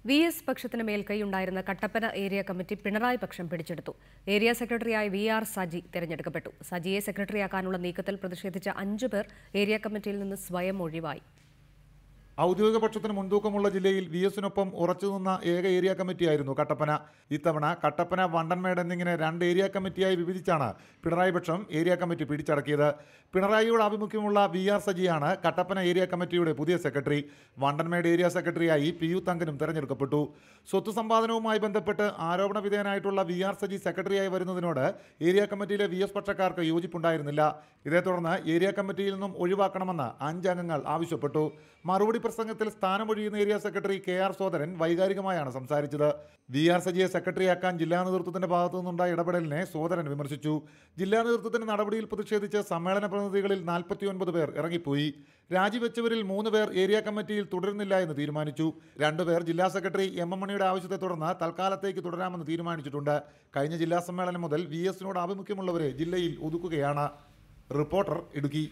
VS. പക്ഷത്തിന് മേൽക്കൈയുണ്ടായിരുന്ന Kattappana area committee Pinarayi പക്ഷം പിടിച്ചെടുത്തു. ഏരിയ സെക്രട്ടറിയായി വി.ആർ. സജി തെരഞ്ഞെടുക്കപ്പെട്ടു. സജിയെ സെക്രട്ടറിയാക്കാനുള്ള നീക്കത്തിൽ പ്രതിഷേധിച്ച 5 പേർ ഏരിയ കമ്മിറ്റിയിൽ നിന്ന് സ്വയം ഒഴിവായി. ഔദ്യോഗിക പക്ഷത്തിന് മുൻതൂക്കമുള്ള ജില്ലയിൽ വി.എസിനൊപ്പം ഉറച്ചുനിന്ന ഏക ഏരിയ കമ്മിറ്റിയായിരുന്നു കട്ടപ്പന. ഇത്തവണ കട്ടപ്പന, വണ്ടൻമേട് എന്നിങ്ങനെ 2 ഏരിയ കമ്മിറ്റിയായി വിഭജിച്ചാണ് പിണറായി പക്ഷം ഏരിയ കമ്മിറ്റി പിടിച്ചടക്കിയത്. പിണറായിയോട് ആഭിമുഖ്യമുള്ള വി.ആർ. സജിയാണ് കട്ടപ്പന ഏരിയ കമ്മിറ്റിയുടെ പുതിയ സെക്രട്ടറി. വണ്ടൻമേട് ഏരിയ സെക്രട്ടറിയായി പി.യു. തങ്കനും തെരഞ്ഞെടുക്കപ്പെട്ടു. സ്വത്ത് സമ്പാദനവുമായി ബന്ധപ്പെട്ട് ആരോപണ വിധേയനായിട്ടുള്ള വി.ആർ. സജി സെക്രട്ടറിയായി വരുന്നതിനോട് ഏരിയ കമ്മിറ്റിയിലെ വി.എസ്. പക്ഷക്കാർക്ക് യോജിപ്പുണ്ടായിരുന്നില്ല. ഇതേ തുടർന്ന് ഏരിയ കമ്മിറ്റിയിൽ നിന്നും ഒഴിവാക്കണമെന്ന് 5 അംഗങ്ങൾ ആവശ്യപ്പെട്ടു. മറുപടി പ്രസംഗത്തിൽ സ്ഥാനമൊഴിയുന്ന ഏരിയ സെക്രട്ടറി കെ.ആർ. സോദരൻ വൈകാരികമായാണ് സംസാരിച്ചത്. വി.ആർ. സജിയെ സെക്രട്ടറിയാക്കാൻ ജില്ലാ നേതൃത്വത്തിന്റെ ഭാഗത്തു നിന്നുണ്ടായ ഇടപെടലിനെ സോദരൻ വിമർശിച്ചു. ജില്ലാ നേതൃത്വത്തിന്റെ നടപടിയിൽ പ്രതിഷേധിച്ച് സമ്മേളന പ്രതിനിധികളിൽ 49 പേർ ഇറങ്ങിപ്പോയി. രാജിവെച്ചവരിൽ 3 പേർ ഏരിയ കമ്മിറ്റിയിൽ തുടരുന്നില്ല എന്ന് തീരുമാനിച്ചു. 2 പേർ ജില്ലാ സെക്രട്ടറി എം.എം. മണിയുടെ ആവശ്യത്തെ തുടർന്ന് തൽക്കാലത്തേക്ക് തുടരാമെന്ന് തീരുമാനിച്ചിട്ടുണ്ട്. കഴിഞ്ഞ ജില്ലാ സമ്മേളനം മുതൽ വി.എസിനോട് ആഭിമുഖ്യമുള്ളവരെ ജില്ലയിൽ ഒതുക്കുകയാണ്. റിപ്പോർട്ടർ, ഇടുക്കി.